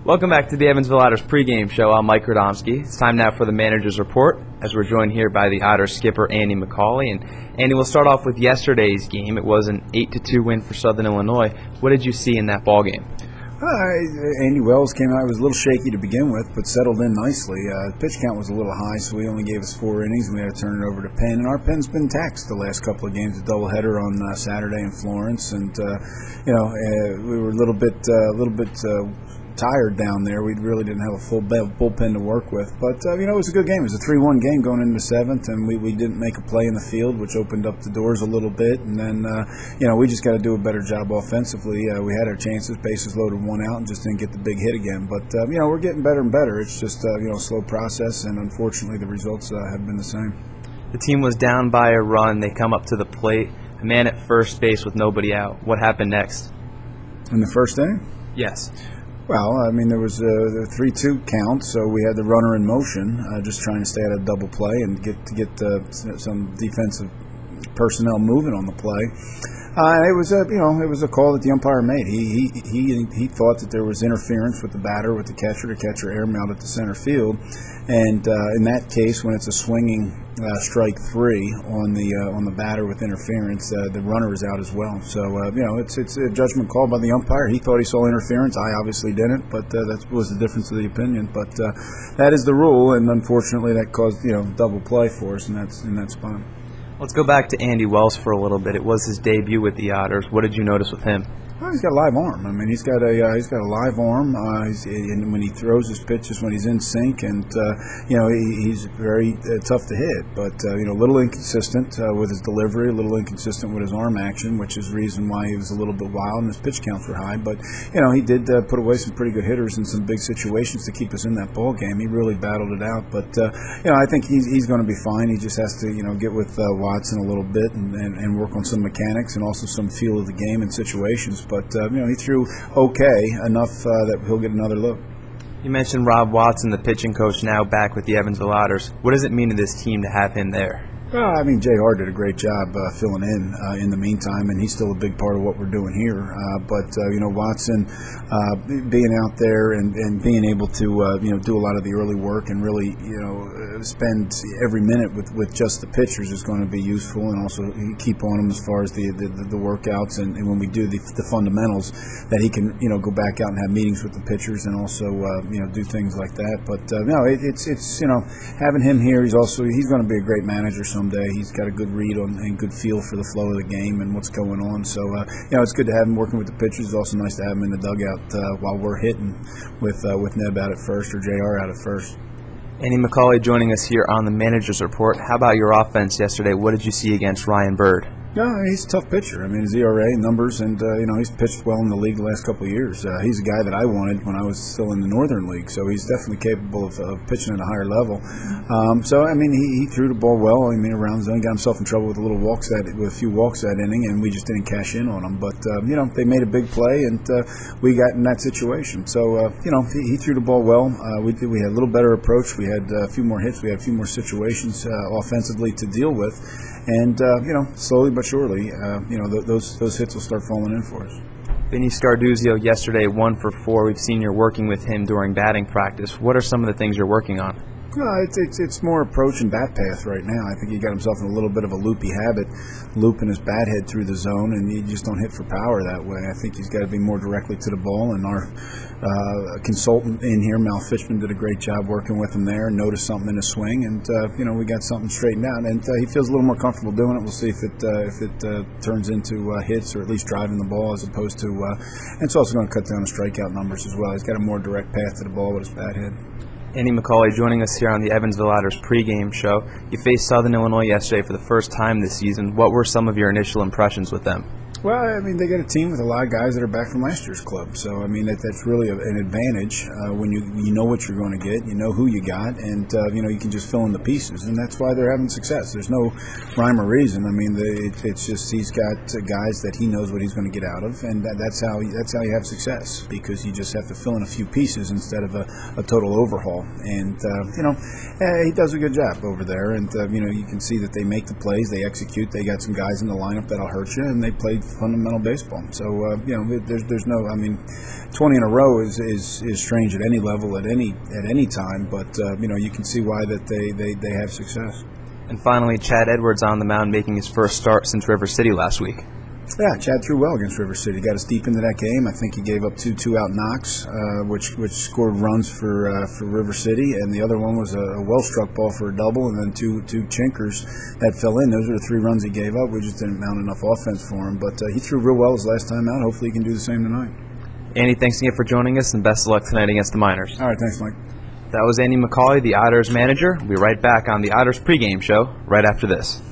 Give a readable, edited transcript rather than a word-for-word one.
Welcome back to the Evansville Otters pregame show. I'm Mike Radomski. It's time now for the manager's report, as we're joined here by the Otters skipper Andy McCauley. And Andy, we'll start off with yesterday's game. It was an 8-2 win for Southern Illinois. What did you see in that ball game? Andy Wells came out. It was a little shaky to begin with, but settled in nicely. Pitch count was a little high, so we only gave us 4 innings, and we had to turn it over to Penn. And our Penn's been taxed the last couple of games. A doubleheader on Saturday in Florence, and we were a little bit tired down there. We really didn't have a full bullpen to work with. But, it was a good game. It was a 3-1 game going into the 7th, and we didn't make a play in the field, which opened up the doors a little bit. And then, we just got to do a better job offensively. We had our chances, bases loaded, 1 out, and just didn't get the big hit again. But, we're getting better and better. It's just, a slow process, and unfortunately the results have been the same. The team was down by a run. They come up to the plate. A man at first base with nobody out. What happened next? In the first inning? Yes. Well, there was a 3-2 count, so we had the runner in motion, just trying to stay out of double play and get some defensive personnel moving on the play. It was a call that the umpire made. He thought that there was interference with the batter, with the catcher. The catcher airmailed it to center field, and in that case, when it's a swinging strike 3 on the batter with interference, the runner is out as well. So it's a judgment call by the umpire. He thought he saw interference. I obviously didn't, but that was the difference of the opinion. But that is the rule, and unfortunately, that caused double play for us in that spot. Let's go back to Andy Wells for a little bit. It was his debut with the Otters. What did you notice with him? Well, he's got a live arm. He's got a live arm. And when he throws his pitches, when he's in sync, and he's very tough to hit. But a little inconsistent with his delivery, a little inconsistent with his arm action, which is the reason why he was a little bit wild and his pitch counts were high. But he did put away some pretty good hitters in some big situations to keep us in that ball game. He really battled it out. But I think he's going to be fine. He just has to get with Watson a little bit and work on some mechanics and also some feel of the game and situations. But he threw okay enough that he'll get another look. You mentioned Rob Watson, the pitching coach, now back with the Evansville Otters. What does it mean to this team to have him there? J.R. did a great job filling in the meantime, and he's still a big part of what we're doing here. But Watson being out there and being able to do a lot of the early work and really spend every minute with just the pitchers is going to be useful, and also keep on him as far as the workouts and when we do the fundamentals, that he can go back out and have meetings with the pitchers and also do things like that. But it's having him here. He's going to be a great manager someday. He's got a good read on and good feel for the flow of the game and what's going on. So it's good to have him working with the pitchers. It's also nice to have him in the dugout while we're hitting with Neb out at first or JR out at first. Andy McCauley joining us here on the manager's report. How about your offense yesterday? What did you see against Ryan Bird? No, he's a tough pitcher. His ERA numbers, and he's pitched well in the league the last couple of years. He's a guy that I wanted when I was still in the Northern League, so he's definitely capable of pitching at a higher level. He threw the ball well. Around the zone, got himself in trouble with a few walks that inning, and we just didn't cash in on him. But they made a big play, and we got in that situation. So he threw the ball well. We had a little better approach. We had a few more hits. We had a few more situations offensively to deal with. And, slowly but surely, those hits will start falling in for us. Vinnie Scarduzio yesterday, 1 for 4. We've seen you're working with him during batting practice. What are some of the things you're working on? It's more approach and bat path right now. I think he got himself in a little bit of a loopy habit, looping his bat head through the zone, and you just don't hit for power that way. I think he's got to be more directly to the ball, and our consultant in here, Mal Fishman, did a great job working with him there and noticed something in his swing, and we got something straightened out, and he feels a little more comfortable doing it. We'll see if it turns into hits or at least driving the ball as opposed to and it's also going to cut down the strikeout numbers as well. He's got a more direct path to the ball with his bat head. Andy McCauley joining us here on the Evansville Otters pregame show. You faced Southern Illinois yesterday for the first time this season. What were some of your initial impressions with them? Well, they got a team with a lot of guys that are back from last year's club. So, that's really an advantage when you know what you're going to get, you know who you got, and, you can just fill in the pieces. And that's why they're having success. There's no rhyme or reason. It's just he's got guys that he knows what he's going to get out of, and that's how you have success, because you just have to fill in a few pieces instead of a total overhaul. And, he does a good job over there. And, you can see that they make the plays, they execute, they got some guys in the lineup that'll hurt you, and they played fundamental baseball. So there's no. I mean, 20 in a row is strange at any level at any time. But you can see why that they have success. And finally, Chad Edwards on the mound, making his first start since River City last week. Yeah, Chad threw well against River City. Got us deep into that game. I think he gave up two two-out knocks, which scored runs for River City, and the other one was a well-struck ball for a double, and then two chinkers that fell in. Those are the 3 runs he gave up. We just didn't mount enough offense for him, but he threw real well his last time out. Hopefully he can do the same tonight. Andy, thanks again for joining us, and best of luck tonight against the Miners. All right, thanks, Mike. That was Andy McCauley, the Otters manager. We'll be right back on the Otters pregame show right after this.